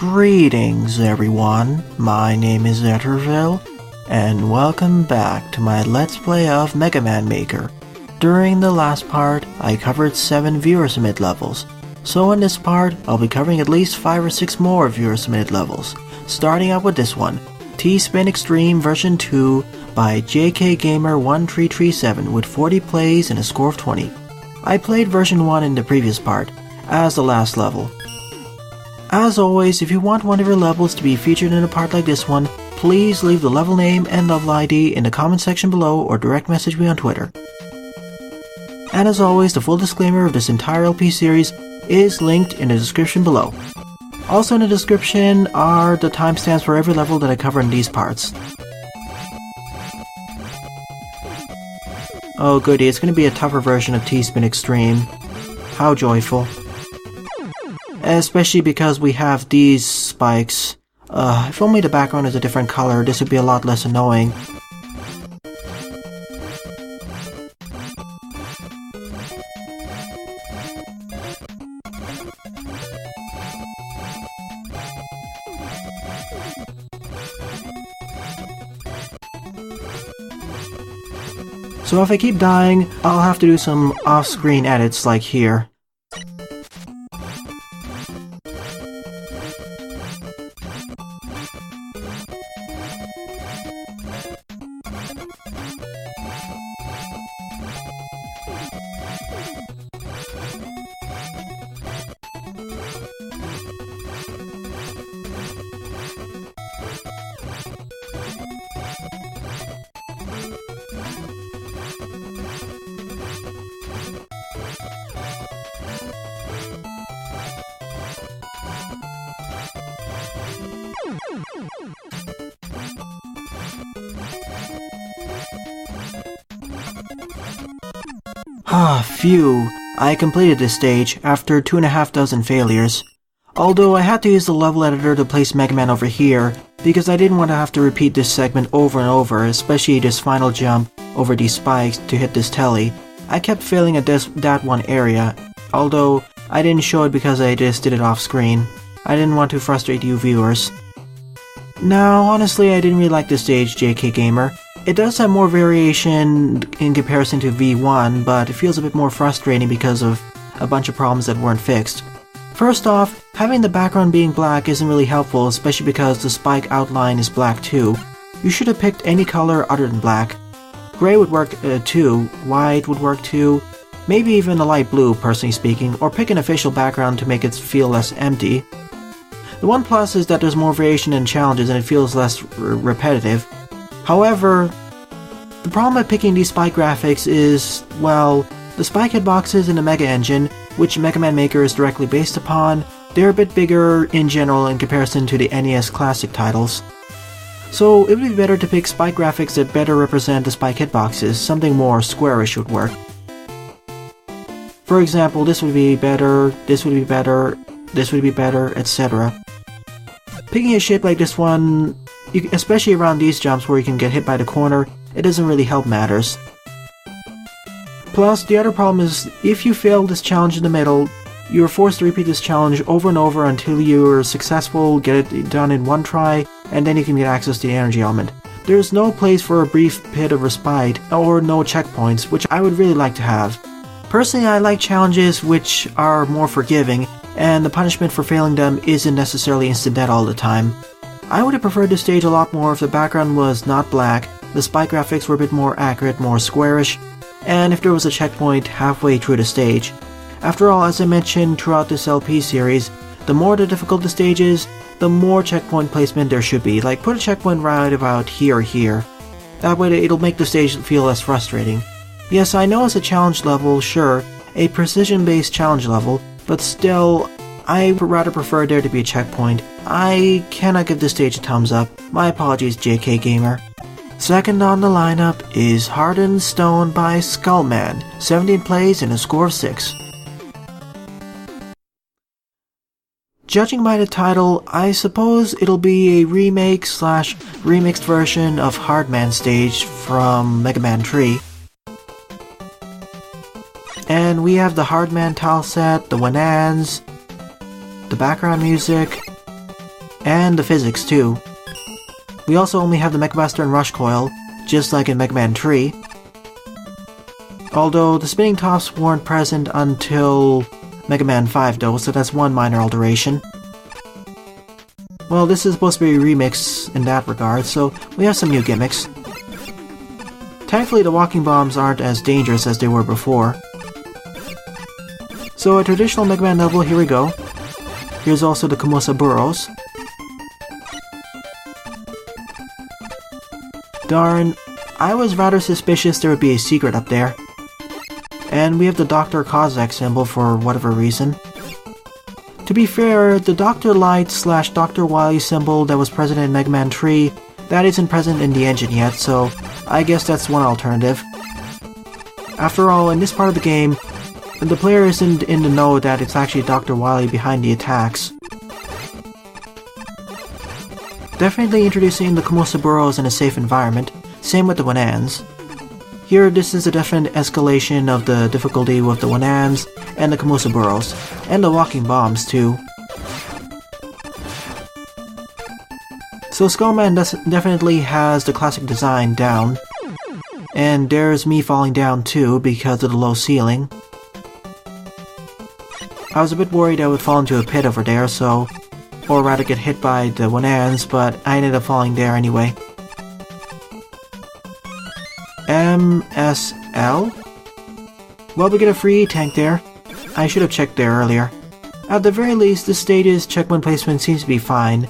Greetings everyone, my name is Yetibucca, and welcome back to my Let's Play of Mega Man Maker. During the last part, I covered 7 viewer submit levels, so in this part, I'll be covering at least 5 or 6 more viewer submitted levels, starting out with this one, TSpin Extreme version 2 by JKGamer1337 with 40 plays and a score of 20. I played version 1 in the previous part, as the last level. As always, if you want one of your levels to be featured in a part like this one, please leave the level name and level ID in the comment section below or direct message me on Twitter. And as always, the full disclaimer of this entire LP series is linked in the description below. Also in the description are the timestamps for every level that I cover in these parts. Oh goody, it's going to be a tougher version of TSpin Extreme. How joyful. Especially because we have these spikes. If only the background is a different color, this would be a lot less annoying. So if I keep dying, I'll have to do some off-screen edits like here. Phew, I completed this stage after 2.5 dozen failures. Although I had to use the level editor to place Mega Man over here, because I didn't want to have to repeat this segment over and over, especially this final jump over these spikes to hit this telly. I kept failing at that one area, although I didn't show it because I just did it off screen. I didn't want to frustrate you viewers. Now, honestly, I didn't really like this stage, JK Gamer. It does have more variation in comparison to V1, but it feels a bit more frustrating because of a bunch of problems that weren't fixed. First off, having the background being black isn't really helpful, especially because the spike outline is black too. You should have picked any color other than black. Gray would work too, white would work too, maybe even a light blue, personally speaking, or pick an official background to make it feel less empty. The one plus is that there's more variation in challenges and it feels less repetitive. However, the problem with picking these spike graphics is, well, the spike hitboxes in the Mega Engine, which Mega Man Maker is directly based upon, they're a bit bigger in general in comparison to the NES classic titles. So it would be better to pick spike graphics that better represent the spike hitboxes, something more squarish would work. For example, this would be better, this would be better, this would be better, etc. Picking a shape like this one, especially around these jumps where you can get hit by the corner, it doesn't really help matters. Plus, the other problem is, if you fail this challenge in the middle, you're forced to repeat this challenge over and over until you're successful, get it done in one try, and then you can get access to the energy element. There's no place for a brief pit of respite, or no checkpoints, which I would really like to have. Personally, I like challenges which are more forgiving, and the punishment for failing them isn't necessarily instant death all the time. I would have preferred this stage a lot more if the background was not black, the spike graphics were a bit more accurate, more squarish, and if there was a checkpoint halfway through the stage. After all, as I mentioned throughout this LP series, the more difficult the stage is, the more checkpoint placement there should be, like put a checkpoint right about here or here. That way it'll make the stage feel less frustrating. Yes, I know it's a challenge level, sure, a precision-based challenge level, but still, I would rather prefer there to be a checkpoint. I cannot give this stage a thumbs up. My apologies, JK Gamer. Second on the lineup is Hardened Stone by Skullman, 17 plays and a score of 6. Judging by the title, I suppose it'll be a remake/remixed version of Hardman stage from Mega Man 3. And we have the Hardman tile set, the Wanans, the background music, and the physics too. We also only have the Mech Blaster and Rush Coil, just like in Mega Man 3. Although the spinning tops weren't present until Mega Man 5 though, so that's one minor alteration. Well, this is supposed to be a remix in that regard, so we have some new gimmicks. Thankfully, the walking bombs aren't as dangerous as they were before. So a traditional Mega Man level, here we go. Here's also the Kumosa Burrows. Darn, I was rather suspicious there would be a secret up there. And we have the Dr. Kozak symbol for whatever reason. To be fair, the Dr. Light / Dr. Wily symbol that was present in Mega Man 3, that isn't present in the engine yet, so I guess that's one alternative. After all, in this part of the game, the player isn't in the know that it's actually Dr. Wily behind the attacks. Definitely introducing the Kumosa Burrows in a safe environment, same with the Wanans. Here, this is a definite escalation of the difficulty with the Wanans and the Kumosa Burrows, and the walking bombs too. So Skullman definitely has the classic design down, and there's me falling down too because of the low ceiling. I was a bit worried I would fall into a pit over there, or rather get hit by the Wanans, but I ended up falling there anyway. MSL? Well, we get a free tank there. I should have checked there earlier. At the very least, the stage's checkpoint placement seems to be fine.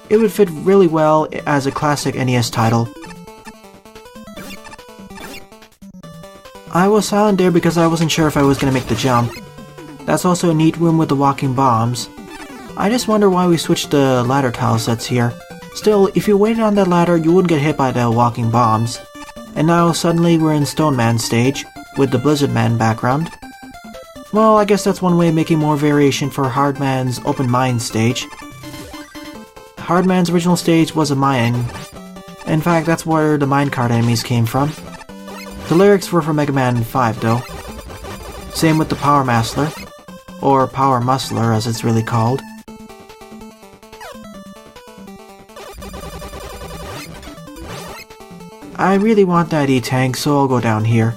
It would fit really well as a classic NES title. I was silent there because I wasn't sure if I was going to make the jump. That's also a neat room with the walking bombs. I just wonder why we switched the ladder tile sets here. Still, if you waited on that ladder, you wouldn't get hit by the walking bombs. And now suddenly we're in Stone Man stage, with the Blizzard Man background. Well, I guess that's one way of making more variation for Hardman's Open Mine stage. Hardman's original stage was a mine. In fact, that's where the minecart enemies came from. The lyrics were from Mega Man 5 though. Same with the Power Muscler, or Power Muscler as it's really called. I really want that E-Tank, so I'll go down here.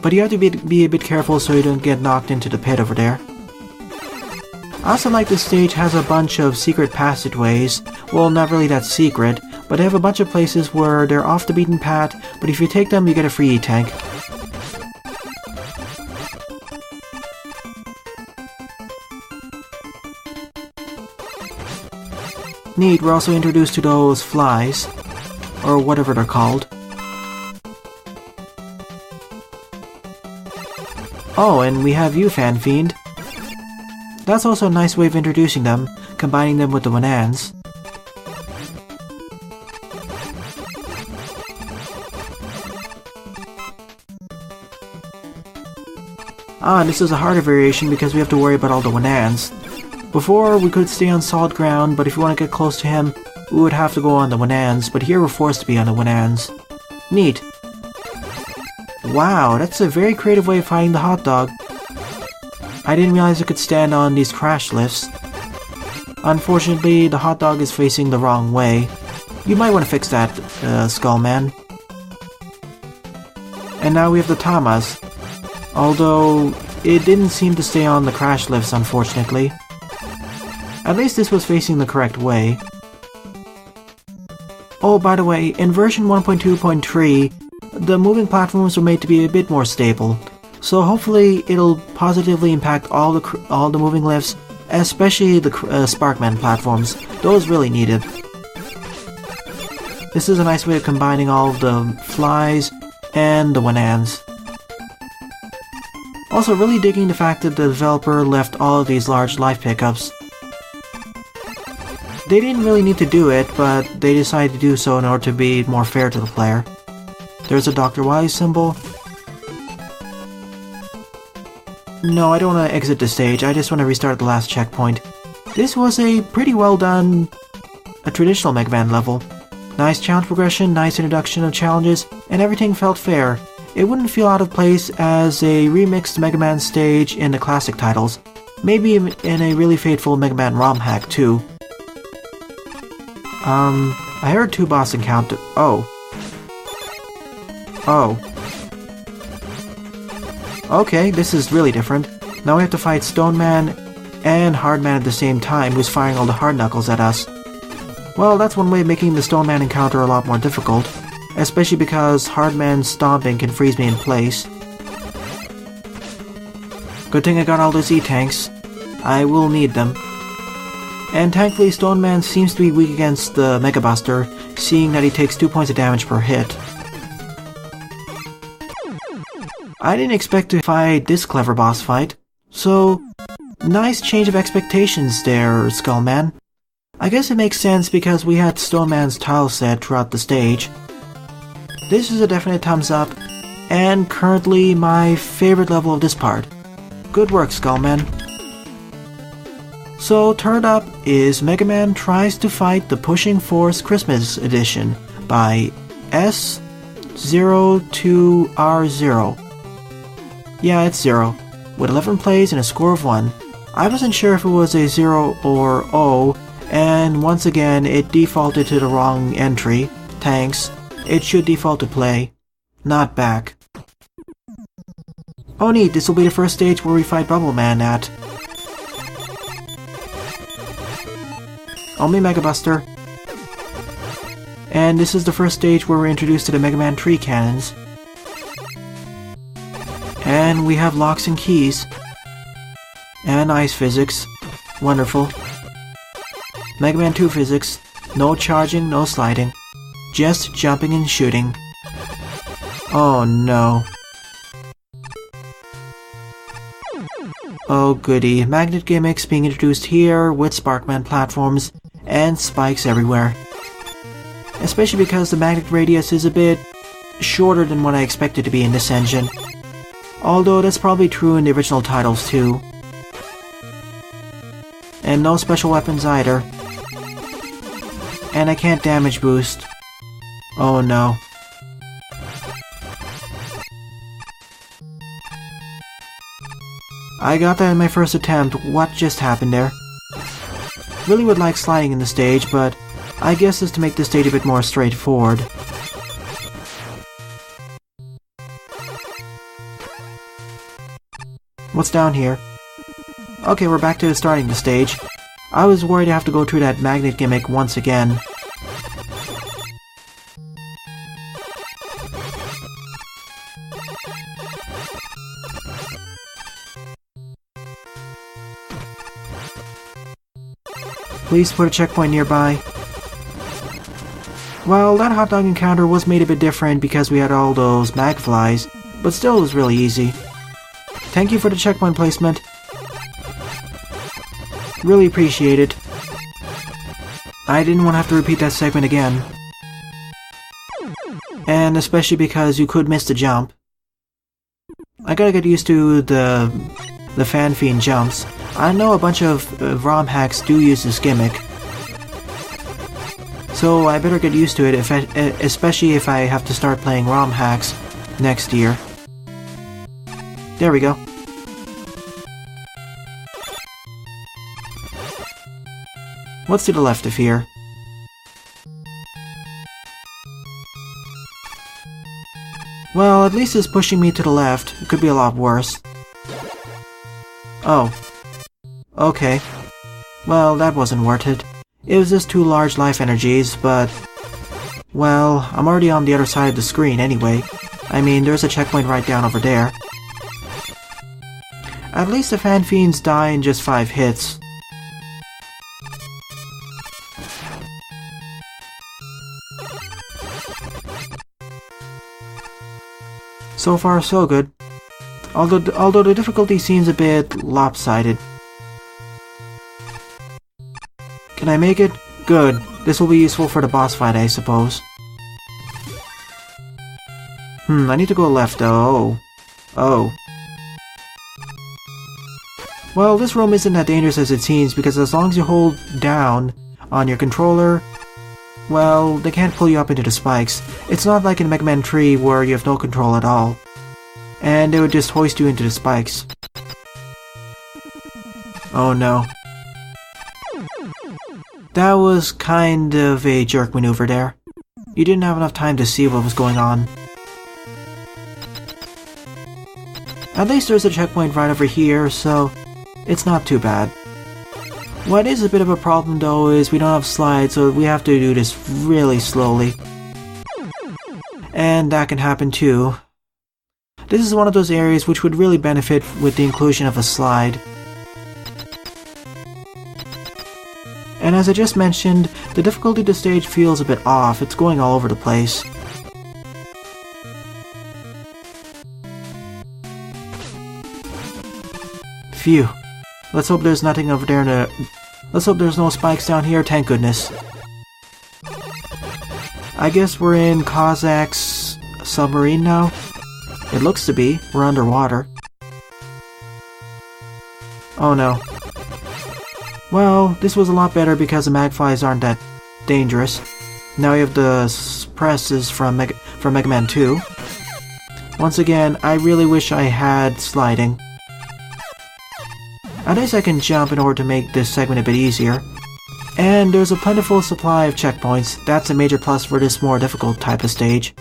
But you have to be a bit careful so you don't get knocked into the pit over there. I also like this stage has a bunch of secret passageways. Well, not really that secret, but they have a bunch of places where they're off the beaten path, but if you take them you get a free E-Tank. Neat, we're also introduced to those flies, or whatever they're called. Oh, and we have you, Fan Fiend. That's also a nice way of introducing them, combining them with the Wanans. Ah, this is a harder variation because we have to worry about all the Wanans. Before, we could stay on solid ground, but if we want to get close to him, we would have to go on the Wanans, but here we're forced to be on the Wanans. Neat. Wow, that's a very creative way of fighting the hot dog. I didn't realize it could stand on these crash lifts. Unfortunately, the hot dog is facing the wrong way. You might want to fix that, Skullman. And now we have the Tamas. Although, it didn't seem to stay on the crash lifts, unfortunately. At least this was facing the correct way. Oh, by the way, in version 1.2.3, the moving platforms were made to be a bit more stable, so hopefully it'll positively impact all the moving lifts, especially the Sparkman platforms. Those really needed. This is a nice way of combining all of the flies and the Wanans. Also, really digging the fact that the developer left all of these large life pickups. They didn't really need to do it, but they decided to do so in order to be more fair to the player. There's a Dr. Wily symbol. No, I don't want to exit the stage, I just want to restart the last checkpoint. This was a pretty well done, traditional Mega Man level. Nice challenge progression, nice introduction of challenges, and everything felt fair. It wouldn't feel out of place as a remixed Mega Man stage in the classic titles. Maybe in a really faithful Mega Man ROM hack too. I heard 2 boss encounters. Oh. Okay, this is really different. Now we have to fight Stone Man and Hard Man at the same time, who's firing all the hard knuckles at us. Well, that's one way of making the Stone Man encounter a lot more difficult, especially because Hard Man's stomping can freeze me in place. Good thing I got all those E-tanks. I will need them. And thankfully Stone Man seems to be weak against the Mega Buster, seeing that he takes 2 points of damage per hit. I didn't expect to fight this clever boss fight, so nice change of expectations there, Skullman. I guess it makes sense because we had Stone Man's tile set throughout the stage. This is a definite thumbs up, and currently my favorite level of this part. Good work, Skullman. So, third up is Mega Man tries to fight the Pushing Force Christmas Edition by S02R0. Yeah, it's 0, with 11 plays and a score of 1. I wasn't sure if it was a 0 or O, and once again it defaulted to the wrong entry. Thanks. It should default to play, not back. Oh neat, this will be the first stage where we fight Bubble Man at. Only Mega Buster. And this is the first stage where we're introduced to the Mega Man tree cannons. And we have locks and keys. And ice physics. Wonderful. Mega Man 2 physics. No charging, no sliding. Just jumping and shooting. Oh no. Oh goody, magnet gimmicks being introduced here with Sparkman platforms and spikes everywhere. Especially because the magnet radius is a bit shorter than what I expected to be in this engine. Although that's probably true in the original titles too. And no special weapons either. And I can't damage boost. Oh no. I got that in my first attempt. What just happened there? Really would like sliding in the stage, but I guess it's to make the stage a bit more straightforward. What's down here? Okay, we're back to starting the stage. I was worried I'd have to go through that magnet gimmick once again. Please put a checkpoint nearby. Well, that hot dog encounter was made a bit different because we had all those mag flies, but still it was really easy. Thank you for the checkpoint placement. Really appreciate it. I didn't want to have to repeat that segment again. And especially because you could miss the jump. I gotta get used to the Fan Fiend jumps. I know a bunch of ROM hacks do use this gimmick. So I better get used to it, especially if I have to start playing ROM hacks next year. There we go. What's to the left of here? Well, at least it's pushing me to the left. It could be a lot worse. Oh. Okay. Well, that wasn't worth it. It was just 2 large life energies, but... well, I'm already on the other side of the screen anyway. I mean, there's a checkpoint right down over there. At least the Fan Fiends die in just 5 hits. So far, so good. Although the difficulty seems a bit lopsided. Can I make it? Good. This will be useful for the boss fight, I suppose. I need to go left though. Oh. Well, this room isn't that dangerous as it seems because as long as you hold down on your controller, well, they can't pull you up into the spikes. It's not like in Mega Man 3 where you have no control at all. And they would just hoist you into the spikes. Oh no. That was kind of a jerk maneuver there. You didn't have enough time to see what was going on. At least there's a checkpoint right over here, so it's not too bad. What is a bit of a problem though is we don't have slides, so we have to do this really slowly. And that can happen too. This is one of those areas which would really benefit with the inclusion of a slide. And as I just mentioned, the difficulty of the stage feels a bit off. It's going all over the place. Phew. Let's hope there's nothing over there let's hope there's no spikes down here, thank goodness. I guess we're in Kozak's submarine now? It looks to be. We're underwater. Oh no. Well, this was a lot better because the magflies aren't that dangerous. Now we have the presses from Mega Man 2. Once again, I really wish I had sliding. At least I can jump in order to make this segment a bit easier. And there's a plentiful supply of checkpoints. That's a major plus for this more difficult type of stage.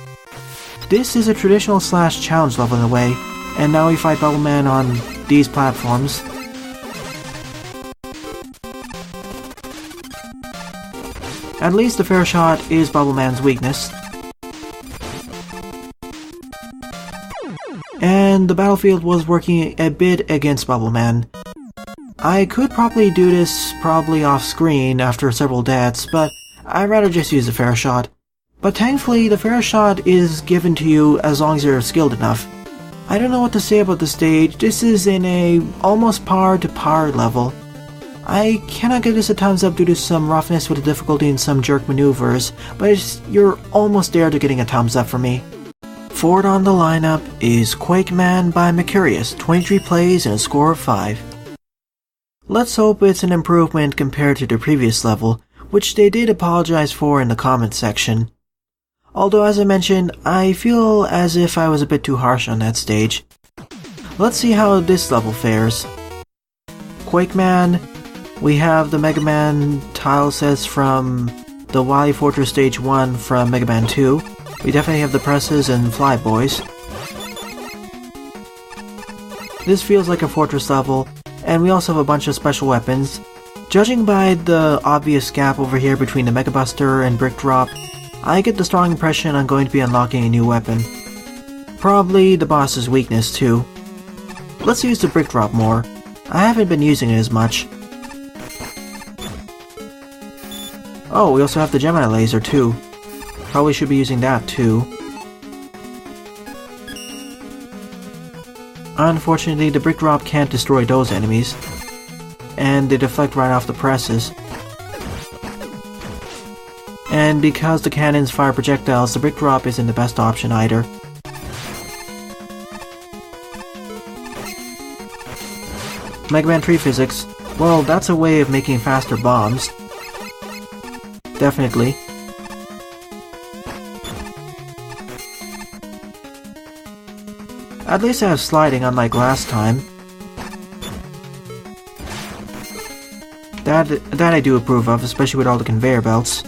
This is a traditional slash challenge level in a way, and now we fight Bubble Man on these platforms. At least the fair shot is Bubble Man's weakness. And the battlefield was working a bit against Bubble Man. I could probably do this off screen after several deaths, but I'd rather just use the fair shot. But thankfully, the fair shot is given to you as long as you're skilled enough. I don't know what to say about the stage. This is in a almost par to par level. I cannot give this a thumbs up due to some roughness with the difficulty in some jerk maneuvers, but you're almost there to getting a thumbs up for me. Forward on the lineup is Quake Man by Meccirus, 23 plays and a score of 5. Let's hope it's an improvement compared to the previous level, which they did apologize for in the comments section. Although as I mentioned, I feel as if I was a bit too harsh on that stage. Let's see how this level fares. Quake Man, we have the Mega Man tile sets from the Wily Fortress Stage 1 from Mega Man 2. We definitely have the presses and Flyboys. This feels like a fortress level, and we also have a bunch of special weapons. Judging by the obvious gap over here between the Mega Buster and Brick Drop, I get the strong impression I'm going to be unlocking a new weapon. Probably the boss's weakness too. Let's use the Brick Drop more. I haven't been using it as much. Oh, we also have the Gemini Laser too. Probably should be using that too. Unfortunately, the Brick Drop can't destroy those enemies, and they deflect right off the presses. And because the cannons fire projectiles, the Brick Drop isn't the best option either. Mega Man 3 physics, well, that's a way of making faster bombs. Definitely. At least I have sliding, unlike last time. That I do approve of, especially with all the conveyor belts.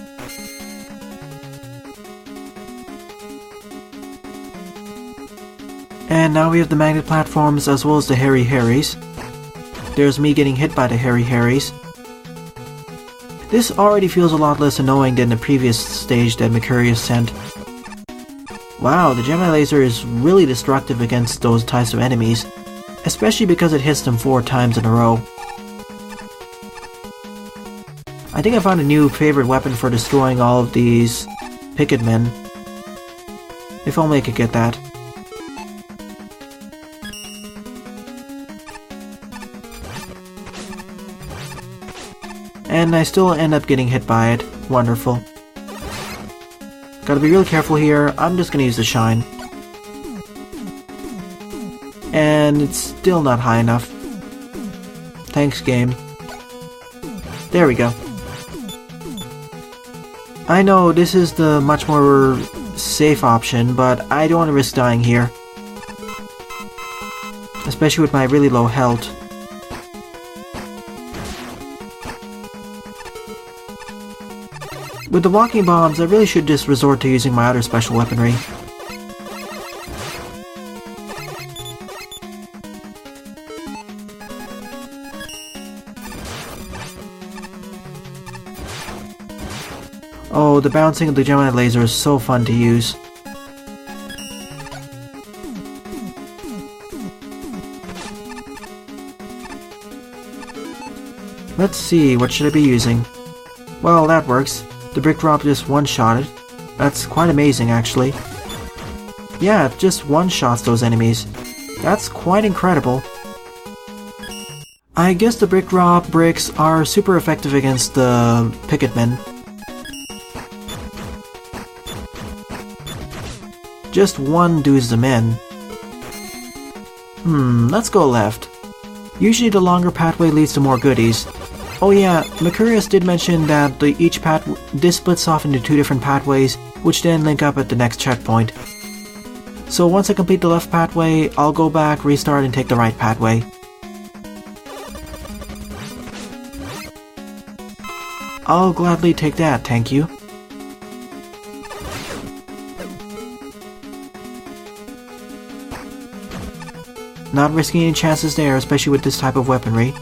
And now we have the magnet platforms as well as the Hairy Harrys. There's me getting hit by the Hairy Harrys. This already feels a lot less annoying than the previous stage that Meccirus sent. Wow, the Gemini Laser is really destructive against those types of enemies, especially because it hits them 4 times in a row. I think I found a new favorite weapon for destroying all of these picket men. If only I could get that. And I still end up getting hit by it. Wonderful. Gotta be really careful here. I'm just gonna use the shine. And it's still not high enough. Thanks, game. There we go. I know this is the much more safe option, but I don't want to risk dying here. Especially with my really low health. With the walking bombs, I really should just resort to using my other special weaponry. Oh, the bouncing of the Gemini laser is so fun to use. Let's see, what should I be using? Well, that works. The brick drop just one-shotted. That's quite amazing, actually. Yeah, it just one-shots those enemies. That's quite incredible. I guess the brick drop bricks are super effective against the picket men. Just one does them in. Let's go left. Usually the longer pathway leads to more goodies. Oh yeah, Meccirus did mention that this splits off into 2 different pathways, which then link up at the next checkpoint. So once I complete the left pathway, I'll go back, restart, and take the right pathway. I'll gladly take that, thank you. Not risking any chances there, especially with this type of weaponry.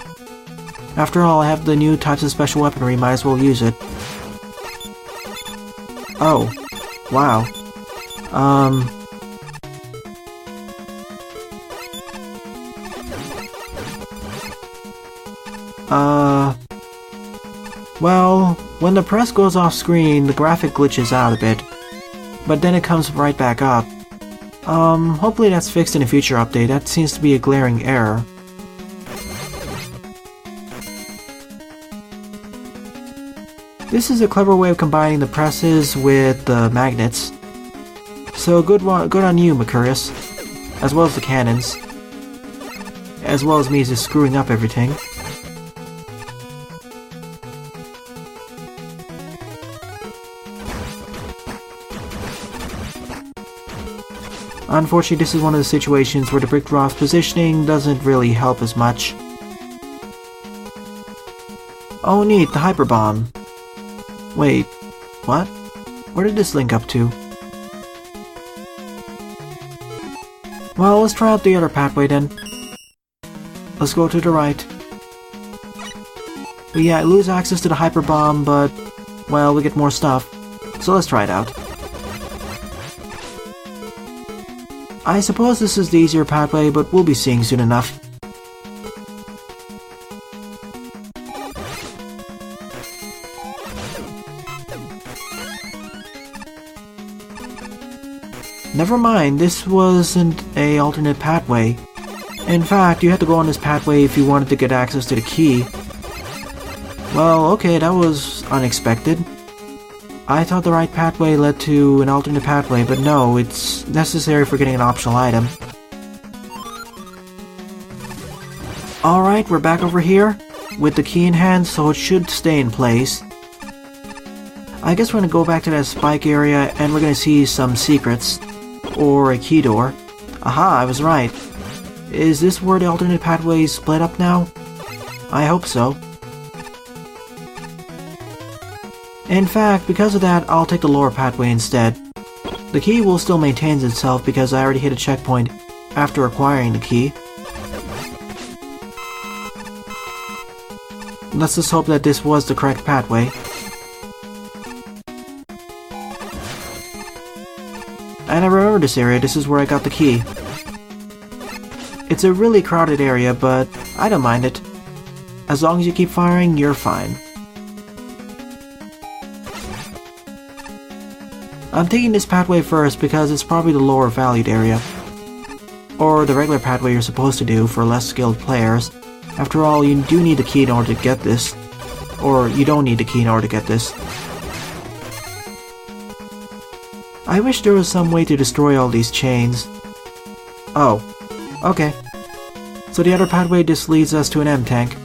After all, I have the new types of special weaponry, might as well use it. Oh. Wow. Well, when the press goes off screen, the graphic glitches out a bit. But then it comes right back up. Hopefully that's fixed in a future update. That seems to be a glaring error. This is a clever way of combining the presses with the magnets. So good on you, Meccirus. As well as the cannons. As well as me just screwing up everything. Unfortunately, this is one of the situations where the brick drop's positioning doesn't really help as much. Oh neat, the hyper bomb. Wait, what? Where did this link up to? Well, let's try out the other pathway then. Let's go to the right. But yeah, I lose access to the hyper bomb, but, well, we get more stuff. So let's try it out. I suppose this is the easier pathway, but we'll be seeing soon enough. Never mind, this wasn't an alternate pathway. In fact, you had to go on this pathway if you wanted to get access to the key. Well, okay, that was unexpected. I thought the right pathway led to an alternate pathway, but no, it's necessary for getting an optional item. Alright, we're back over here, with the key in hand, so it should stay in place. I guess we're gonna go back to that spike area, and we're gonna see some secrets. Or a key door. Aha, I was right. Is this where the alternate pathways split up now? I hope so. In fact, because of that, I'll take the lower pathway instead. The key will still maintain itself because I already hit a checkpoint after acquiring the key. Let's just hope that this was the correct pathway. And I remember this area, this is where I got the key. It's a really crowded area, but I don't mind it. As long as you keep firing, you're fine. I'm taking this pathway first because it's probably the lower valued area. Or the regular pathway you're supposed to do for less skilled players. After all, you do need the key in order to get this. Or you don't need the key in order to get this. I wish there was some way to destroy all these chains. Oh, okay. So the other pathway just leads us to an M-tank.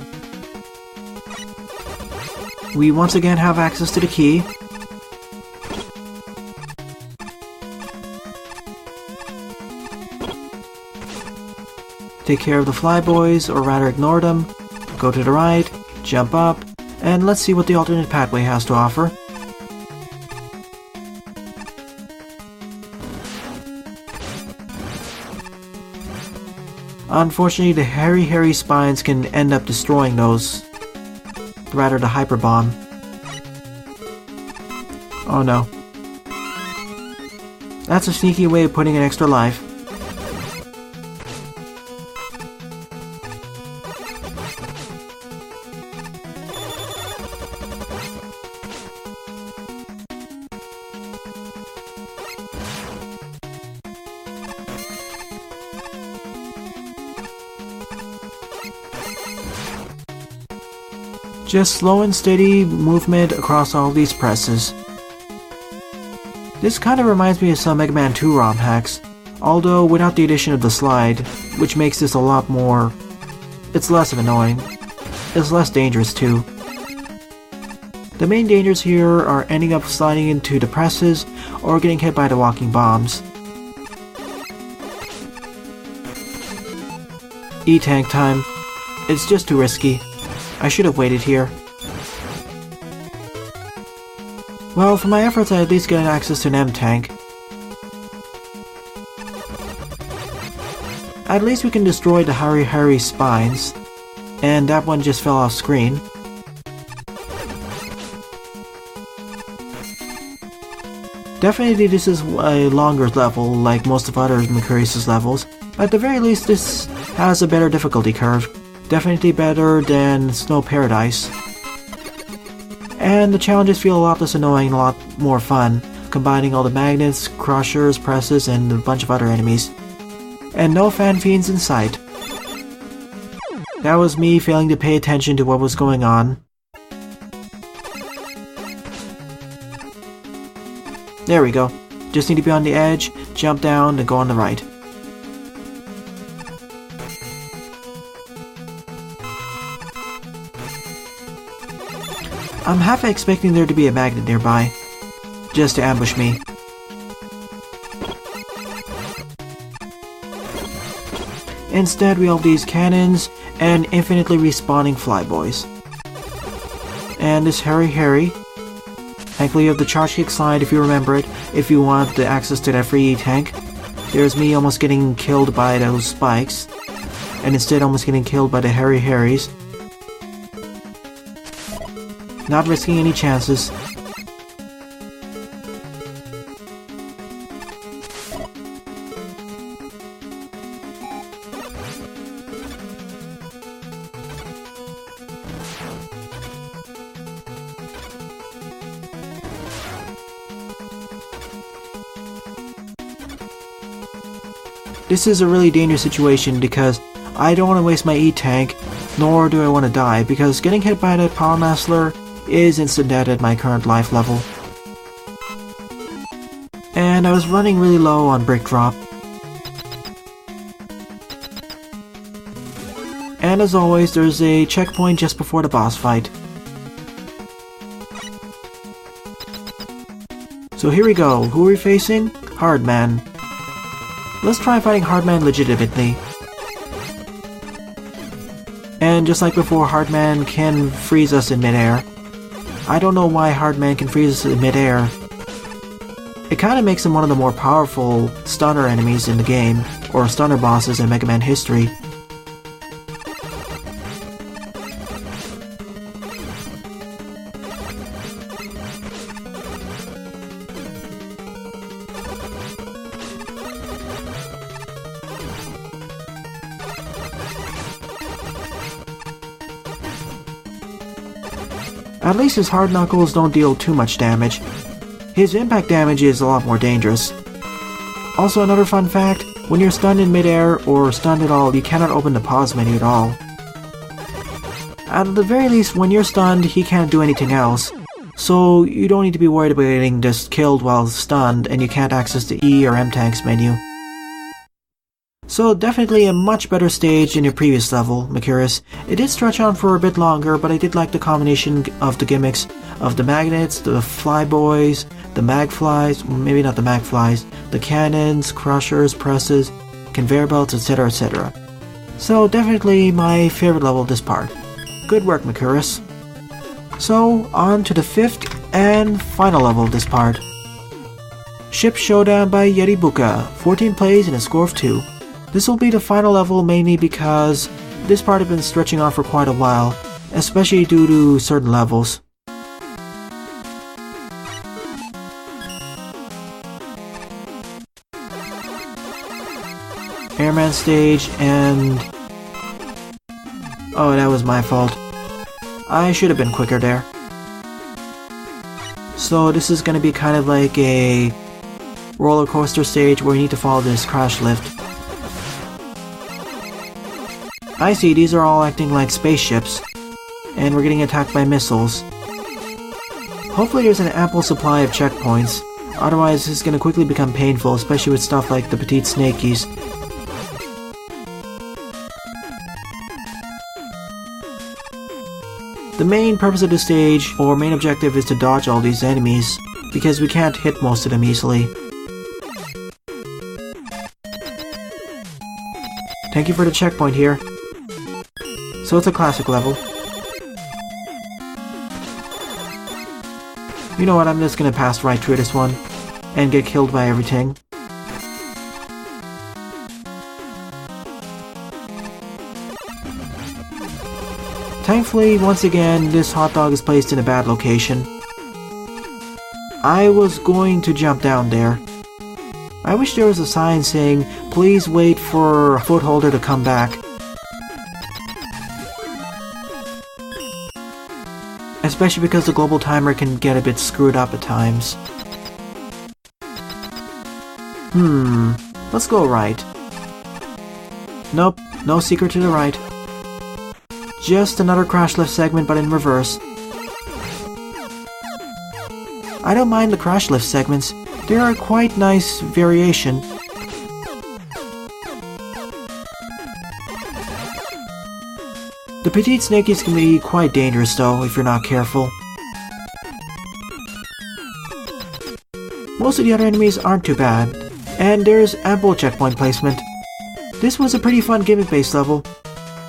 We once again have access to the key. Take care of the flyboys, or rather ignore them. Go to the right, jump up, and let's see what the alternate pathway has to offer. Unfortunately, the hairy spines can end up destroying those. Rather, the hyper bomb. Oh no. That's a sneaky way of putting an extra life. Just slow and steady movement across all these presses. This kinda reminds me of some Mega Man 2 ROM hacks, although without the addition of the slide, which makes this a lot more... it's less of annoying. It's less dangerous too. The main dangers here are ending up sliding into the presses or getting hit by the walking bombs. E-tank time. It's just too risky. I should have waited here. Well, for my efforts I at least get access to an M-tank. At least we can destroy the hairy spines. And that one just fell off screen. Definitely this is a longer level, like most of other Meccirus' levels. At the very least this has a better difficulty curve. Definitely better than Snow Paradise. And the challenges feel a lot less annoying and a lot more fun, combining all the magnets, crushers, presses, and a bunch of other enemies. And no fan fiends in sight. That was me failing to pay attention to what was going on. There we go. Just need to be on the edge, jump down, and go on the right. I'm half expecting there to be a magnet nearby, just to ambush me. Instead, we have these cannons and infinitely respawning flyboys. And this Harry. Thankfully, you have the charge kick slide if you remember it, if you want the access to that free E-tank. There's me almost getting killed by those spikes, and instead almost getting killed by the Harrys. Not risking any chances. This is a really dangerous situation because I don't want to waste my E-tank, nor do I want to die, because getting hit by that Power Master is instant death at my current life level. And I was running really low on Brick Drop. And as always, there's a checkpoint just before the boss fight. So here we go. Who are we facing? Hardman. Let's try fighting Hardman legitimately. And just like before, Hardman can freeze us in midair. I don't know why Hardman can freeze us in midair. It kinda makes him one of the more powerful stunner enemies in the game, or stunner bosses in Mega Man history. At least his hard knuckles don't deal too much damage. His impact damage is a lot more dangerous. Also, another fun fact, when you're stunned in midair or stunned at all, you cannot open the pause menu at all. At the very least, when you're stunned, he can't do anything else. So you don't need to be worried about getting just killed while stunned, and you can't access the E or M tanks menu. So definitely a much better stage than your previous level, Meccirus. It did stretch on for a bit longer, but I did like the combination of the gimmicks of the magnets, the flyboys, the magflies, maybe not the magflies, the cannons, crushers, presses, conveyor belts, etc, etc. So definitely my favorite level of this part. Good work, Meccirus. So on to the 5th and final level of this part. Ship Showdown by Yetibucca, 14 plays and a score of 2. This will be the final level mainly because this part has been stretching on for quite a while, especially due to certain levels. Airman stage and... oh, that was my fault. I should have been quicker there. So this is gonna be kind of like a roller coaster stage where you need to follow this crash lift. I see, these are all acting like spaceships, and we're getting attacked by missiles. Hopefully there's an ample supply of checkpoints, otherwise this is gonna quickly become painful, especially with stuff like the petite snakies. The main purpose of the stage, or main objective, is to dodge all these enemies, because we can't hit most of them easily. Thank you for the checkpoint here. So it's a classic level. You know what, I'm just gonna pass right through this one, and get killed by everything. Thankfully, once again, this hot dog is placed in a bad location. I was going to jump down there. I wish there was a sign saying, please wait for a foot holder to come back. Especially because the global timer can get a bit screwed up at times. Let's go right. Nope, no secret to the right. Just another crash lift segment, but in reverse. I don't mind the crash lift segments. They are quite nice variation. The petite snakies can be quite dangerous though, if you're not careful. Most of the other enemies aren't too bad, and there's ample checkpoint placement. This was a pretty fun gimmick-based level.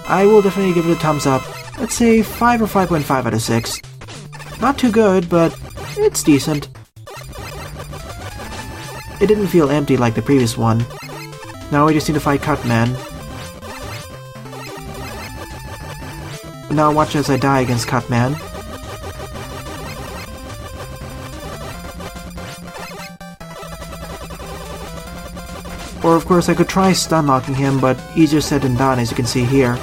I will definitely give it a thumbs up. Let's say 5 or 5.5 out of 6. Not too good, but it's decent. It didn't feel empty like the previous one. Now we just need to fight Cut Man. Now watch as I die against Cut Man. Or of course I could try stun locking him, but easier said than done as you can see here.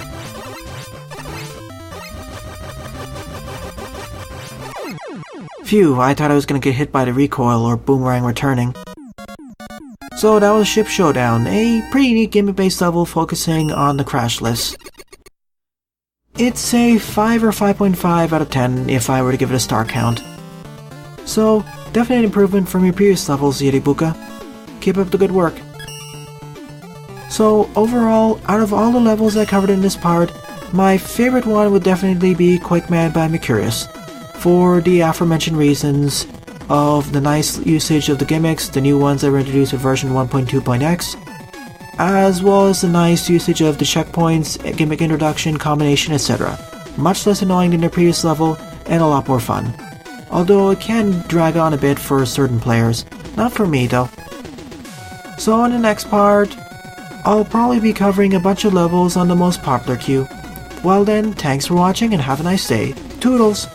Phew, I thought I was gonna get hit by the recoil or boomerang returning. So that was Ship Showdown, a pretty neat gimmick-based level focusing on the crash lifts. It's a 5 or 5.5 out of 10 if I were to give it a star count. So, definite improvement from your previous levels, Yetibucca. Keep up the good work. So, overall, out of all the levels I covered in this part, my favorite one would definitely be Quake Man by Meccirus, for the aforementioned reasons of the nice usage of the gimmicks, the new ones that were introduced with version 1.2.x, as well as the nice usage of the checkpoints, gimmick introduction, combination, etc. Much less annoying than the previous level, and a lot more fun. Although it can drag on a bit for certain players. Not for me though. So in the next part, I'll probably be covering a bunch of levels on the most popular queue. Well then, thanks for watching and have a nice day. Toodles!